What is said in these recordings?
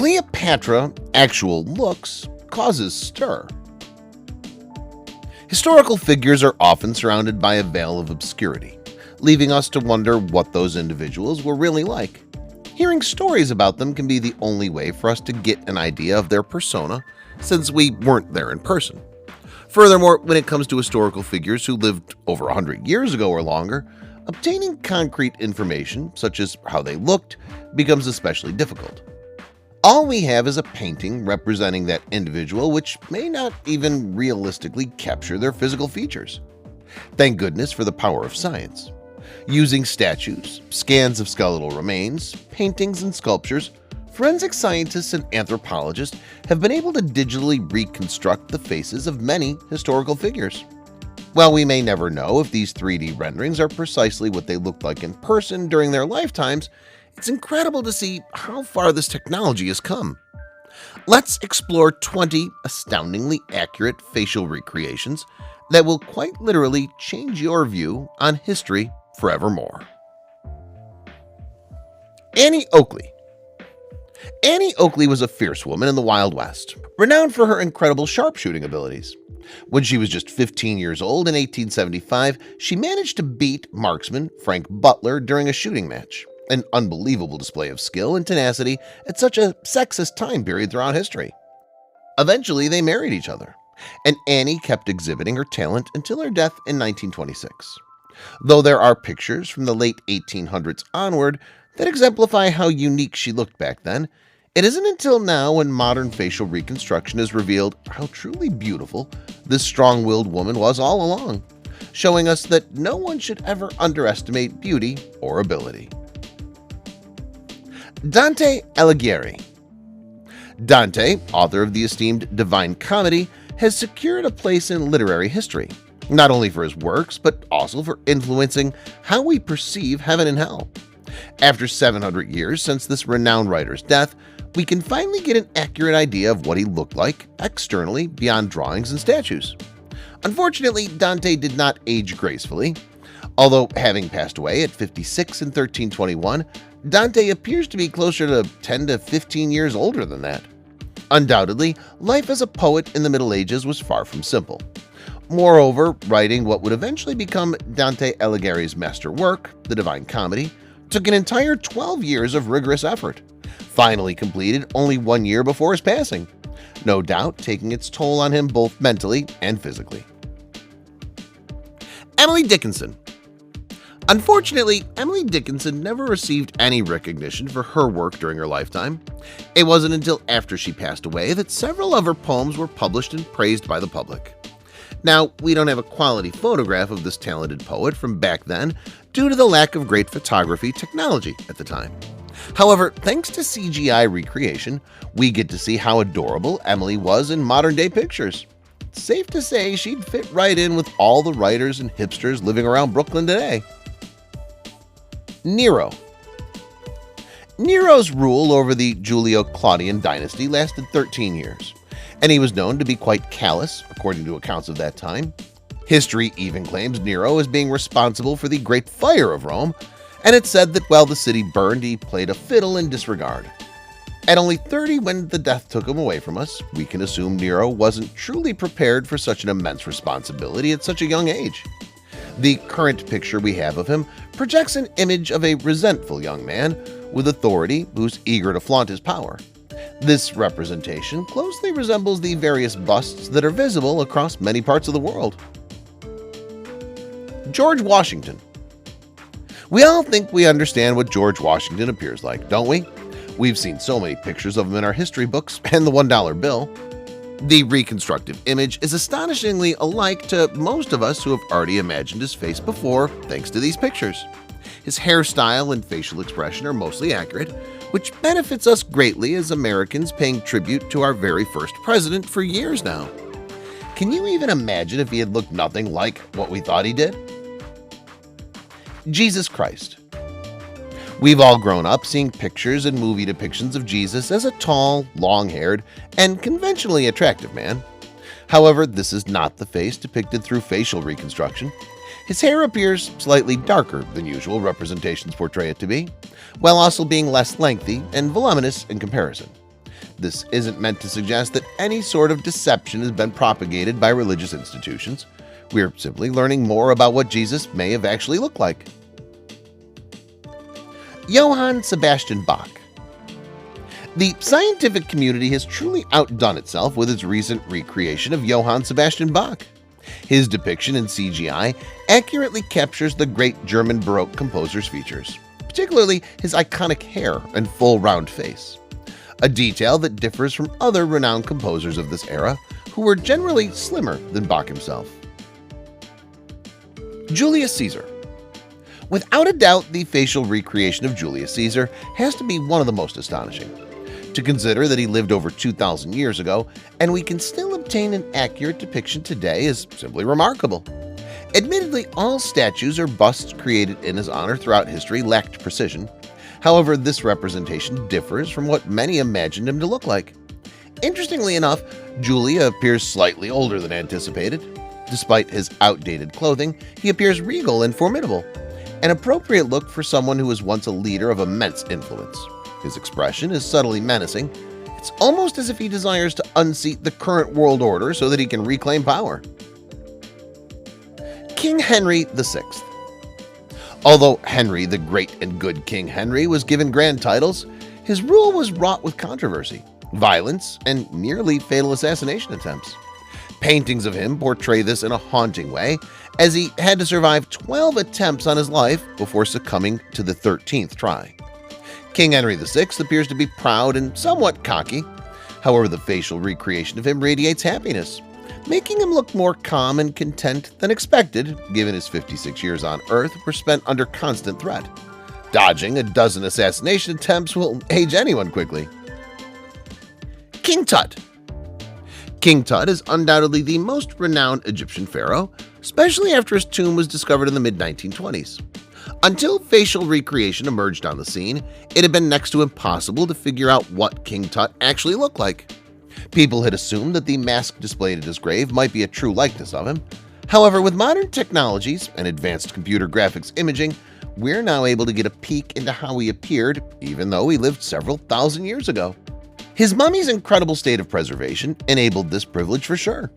Cleopatra actual looks causes stir. Historical figures are often surrounded by a veil of obscurity, leaving us to wonder what those individuals were really like. Hearing stories about them can be the only way for us to get an idea of their persona, since we weren't there in person. Furthermore, when it comes to historical figures who lived over 100 years ago or longer, obtaining concrete information, such as how they looked, becomes especially difficult. All we have is a painting representing that individual, which may not even realistically capture their physical features. Thank goodness for the power of science. Using statues, scans of skeletal remains, paintings, and sculptures, forensic scientists and anthropologists have been able to digitally reconstruct the faces of many historical figures. While we may never know if these 3D renderings are precisely what they looked like in person during their lifetimes, it's incredible to see how far this technology has come. Let's explore 20 astoundingly accurate facial recreations that will quite literally change your view on history forevermore. Annie Oakley. Annie Oakley was a fierce woman in the Wild West, renowned for her incredible sharpshooting abilities. When she was just 15 years old in 1875, she managed to beat marksman Frank Butler during a shooting match, an unbelievable display of skill and tenacity at such a sexist time period throughout history. Eventually, they married each other, and Annie kept exhibiting her talent until her death in 1926. Though there are pictures from the late 1800s onward that exemplify how unique she looked back then, it isn't until now when modern facial reconstruction has revealed how truly beautiful this strong-willed woman was all along, showing us that no one should ever underestimate beauty or ability. Dante Alighieri. Dante, author of the esteemed Divine Comedy, has secured a place in literary history, not only for his works, but also for influencing how we perceive heaven and hell. After 700 years since this renowned writer's death, we can finally get an accurate idea of what he looked like externally beyond drawings and statues. Unfortunately, Dante did not age gracefully. Although having passed away at 56 in 1321, Dante appears to be closer to 10 to 15 years older than that. Undoubtedly, life as a poet in the Middle Ages was far from simple. Moreover, writing what would eventually become Dante Alighieri's masterwork, the Divine Comedy, took an entire 12 years of rigorous effort, finally completed only 1 year before his passing, no doubt taking its toll on him both mentally and physically. Emily Dickinson. Unfortunately, Emily Dickinson never received any recognition for her work during her lifetime. It wasn't until after she passed away that several of her poems were published and praised by the public. Now, we don't have a quality photograph of this talented poet from back then due to the lack of great photography technology at the time. However, thanks to CGI recreation, we get to see how adorable Emily was in modern-day pictures. It's safe to say she'd fit right in with all the writers and hipsters living around Brooklyn today. Nero. Nero's rule over the Julio-Claudian dynasty lasted 13 years, and he was known to be quite callous, according to accounts of that time. History even claims Nero as being responsible for the Great Fire of Rome, and it's said that while the city burned, he played a fiddle in disregard. At only 30 when the death took him away from us, we can assume Nero wasn't truly prepared for such an immense responsibility at such a young age. The current picture we have of him projects an image of a resentful young man with authority who's eager to flaunt his power. This representation closely resembles the various busts that are visible across many parts of the world. George Washington. We all think we understand what George Washington appears like, don't we? We've seen so many pictures of him in our history books and the $1 bill. The reconstructive image is astonishingly alike to most of us who have already imagined his face before thanks to these pictures. His hairstyle and facial expression are mostly accurate, which benefits us greatly as Americans paying tribute to our very first president for years now. Can you even imagine if he had looked nothing like what we thought he did? Jesus Christ. We've all grown up seeing pictures and movie depictions of Jesus as a tall, long-haired, and conventionally attractive man. However, this is not the face depicted through facial reconstruction. His hair appears slightly darker than usual representations portray it to be, while also being less lengthy and voluminous in comparison. This isn't meant to suggest that any sort of deception has been propagated by religious institutions. We're simply learning more about what Jesus may have actually looked like. Johann Sebastian Bach. The scientific community has truly outdone itself with its recent recreation of Johann Sebastian Bach. His depiction in CGI accurately captures the great German Baroque composer's features, particularly his iconic hair and full round face, a detail that differs from other renowned composers of this era who were generally slimmer than Bach himself. Julius Caesar. Without a doubt, the facial recreation of Julius Caesar has to be one of the most astonishing. To consider that he lived over 2,000 years ago and we can still obtain an accurate depiction today is simply remarkable. Admittedly, all statues or busts created in his honor throughout history lacked precision. However, this representation differs from what many imagined him to look like. Interestingly enough, Julia appears slightly older than anticipated. Despite his outdated clothing, he appears regal and formidable, an appropriate look for someone who was once a leader of immense influence. His expression is subtly menacing. It's almost as if he desires to unseat the current world order so that he can reclaim power. King Henry VI. Although Henry, the great and good King Henry, was given grand titles, his rule was wrought with controversy, violence, and nearly fatal assassination attempts. Paintings of him portray this in a haunting way, as he had to survive 12 attempts on his life before succumbing to the 13th try. King Henry VI appears to be proud and somewhat cocky. However, the facial recreation of him radiates happiness, making him look more calm and content than expected, given his 56 years on Earth were spent under constant threat. Dodging a dozen assassination attempts will age anyone quickly. King Tut. King Tut is undoubtedly the most renowned Egyptian pharaoh, especially after his tomb was discovered in the mid-1920s. Until facial recreation emerged on the scene, it had been next to impossible to figure out what King Tut actually looked like. People had assumed that the mask displayed at his grave might be a true likeness of him. However, with modern technologies and advanced computer graphics imaging, we're now able to get a peek into how he appeared, even though he lived several thousand years ago. His mummy's incredible state of preservation enabled this privilege for sure.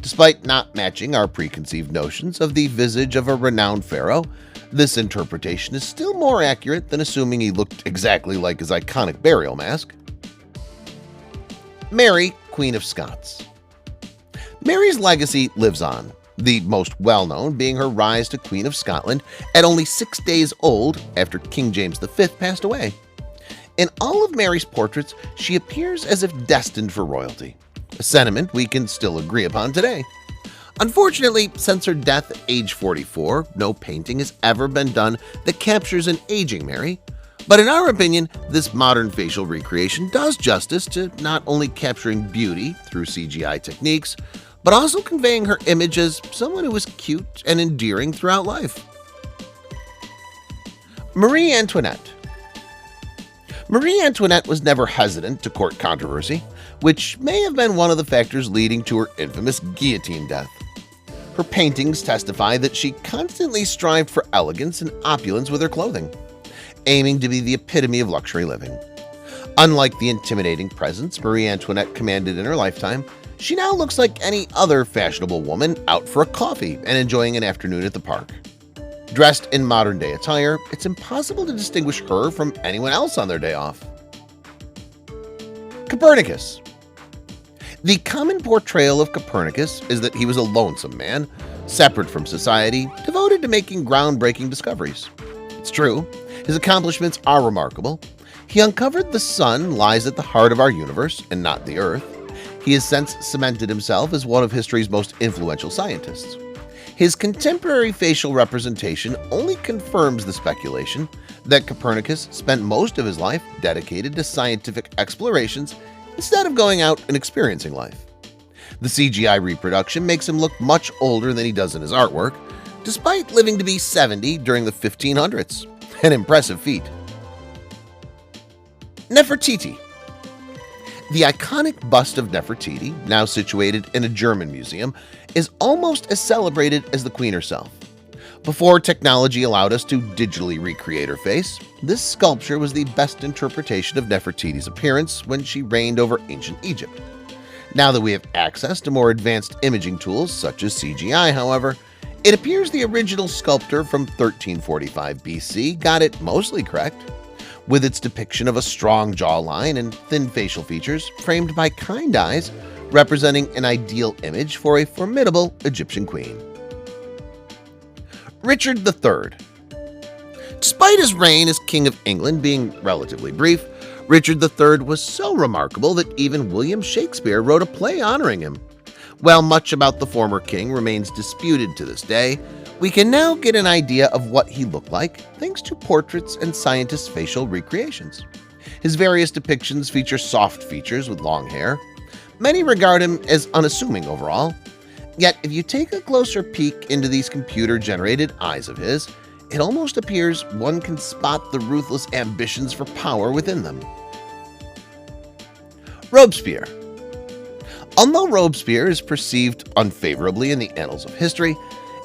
Despite not matching our preconceived notions of the visage of a renowned pharaoh, this interpretation is still more accurate than assuming he looked exactly like his iconic burial mask. Mary, Queen of Scots. Mary's legacy lives on, the most well-known being her rise to Queen of Scotland at only 6 days old after King James V passed away. In all of Mary's portraits, she appears as if destined for royalty, a sentiment we can still agree upon today. Unfortunately, since her death at age 44, no painting has ever been done that captures an aging Mary. But in our opinion, this modern facial recreation does justice to not only capturing beauty through CGI techniques, but also conveying her image as someone who was cute and endearing throughout life. Marie Antoinette. Marie Antoinette was never hesitant to court controversy, which may have been one of the factors leading to her infamous guillotine death. Her paintings testify that she constantly strived for elegance and opulence with her clothing, aiming to be the epitome of luxury living. Unlike the intimidating presence Marie Antoinette commanded in her lifetime, she now looks like any other fashionable woman out for a coffee and enjoying an afternoon at the park. Dressed in modern-day attire, it's impossible to distinguish her from anyone else on their day off. Copernicus. The common portrayal of Copernicus is that he was a lonesome man, separate from society, devoted to making groundbreaking discoveries. It's true, his accomplishments are remarkable. He uncovered the sun lies at the heart of our universe and not the earth. He has since cemented himself as one of history's most influential scientists. His contemporary facial representation only confirms the speculation that Copernicus spent most of his life dedicated to scientific explorations instead of going out and experiencing life. The CGI reproduction makes him look much older than he does in his artwork, despite living to be 70 during the 1500s. An impressive feat. Nefertiti. The iconic bust of Nefertiti, now situated in a German museum, is almost as celebrated as the Queen herself. Before technology allowed us to digitally recreate her face, this sculpture was the best interpretation of Nefertiti's appearance when she reigned over ancient Egypt. Now that we have access to more advanced imaging tools such as CGI, however, it appears the original sculptor from 1345 BC got it mostly correct, with its depiction of a strong jawline and thin facial features framed by kind eyes representing an ideal image for a formidable Egyptian queen. Richard III. Despite his reign as King of England being relatively brief, Richard III was so remarkable that even William Shakespeare wrote a play honoring him. While much about the former king remains disputed to this day, we can now get an idea of what he looked like thanks to portraits and scientists' facial recreations. His various depictions feature soft features with long hair. Many regard him as unassuming overall. Yet, if you take a closer peek into these computer-generated eyes of his, it almost appears one can spot the ruthless ambitions for power within them. Robespierre. Although Robespierre is perceived unfavorably in the annals of history,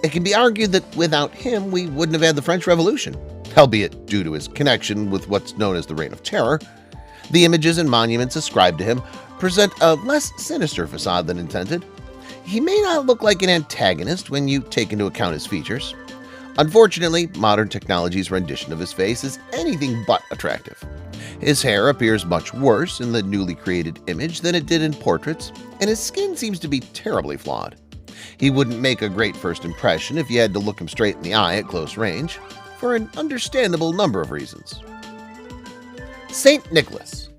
it can be argued that without him we wouldn't have had the French Revolution, albeit due to his connection with what's known as the Reign of Terror. The images and monuments ascribed to him present a less sinister facade than intended. He may not look like an antagonist when you take into account his features. Unfortunately, modern technology's rendition of his face is anything but attractive. His hair appears much worse in the newly created image than it did in portraits, and his skin seems to be terribly flawed. He wouldn't make a great first impression if you had to look him straight in the eye at close range, for an understandable number of reasons. Saint Nicholas.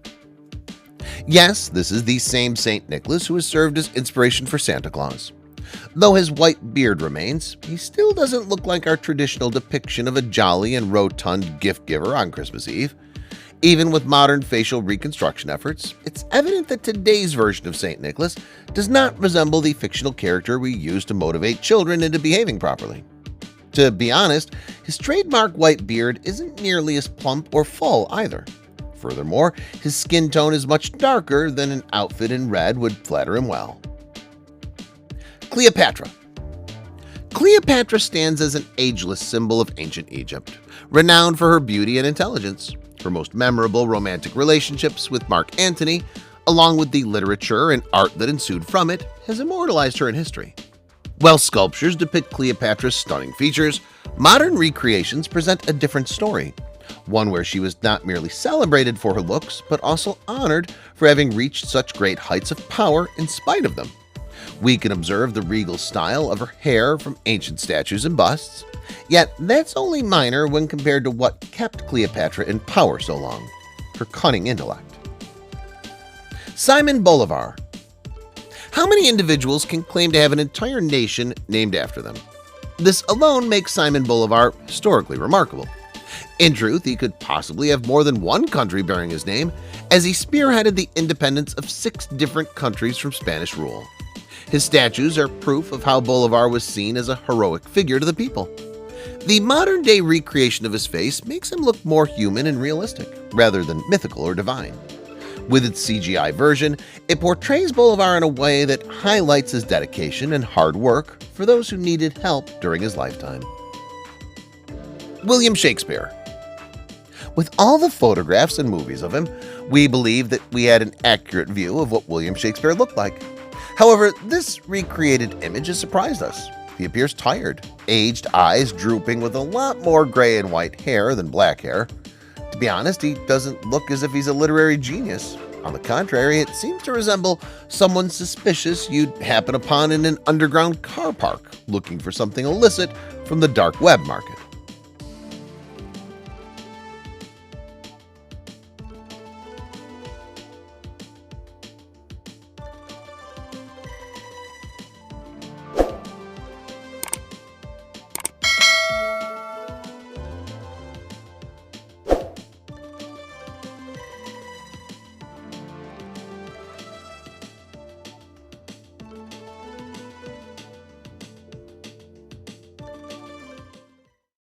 Yes, this is the same Saint Nicholas who has served as inspiration for Santa Claus. Though his white beard remains, he still doesn't look like our traditional depiction of a jolly and rotund gift giver on Christmas Eve. Even with modern facial reconstruction efforts, it's evident that today's version of St. Nicholas does not resemble the fictional character we use to motivate children into behaving properly. To be honest, his trademark white beard isn't nearly as plump or full either. Furthermore, his skin tone is much darker than an outfit in red would flatter him well. Cleopatra. Cleopatra stands as an ageless symbol of ancient Egypt, renowned for her beauty and intelligence. Her most memorable romantic relationships with Mark Antony, along with the literature and art that ensued from it, has immortalized her in history. While sculptures depict Cleopatra's stunning features, modern recreations present a different story, one where she was not merely celebrated for her looks, but also honored for having reached such great heights of power in spite of them. We can observe the regal style of her hair from ancient statues and busts, yet that's only minor when compared to what kept Cleopatra in power so long, her cunning intellect. Simon Bolivar. How many individuals can claim to have an entire nation named after them? This alone makes Simon Bolivar historically remarkable. In truth, he could possibly have more than one country bearing his name, as he spearheaded the independence of 6 different countries from Spanish rule. His statues are proof of how Bolivar was seen as a heroic figure to the people. The modern-day recreation of his face makes him look more human and realistic, rather than mythical or divine. With its CGI version, it portrays Bolivar in a way that highlights his dedication and hard work for those who needed help during his lifetime. William Shakespeare. With all the photographs and movies of him, we believe that we had an accurate view of what William Shakespeare looked like. However, this recreated image has surprised us. He appears tired, aged eyes drooping with a lot more gray and white hair than black hair. To be honest, he doesn't look as if he's a literary genius. On the contrary, it seems to resemble someone suspicious you'd happen upon in an underground car park looking for something illicit from the dark web market.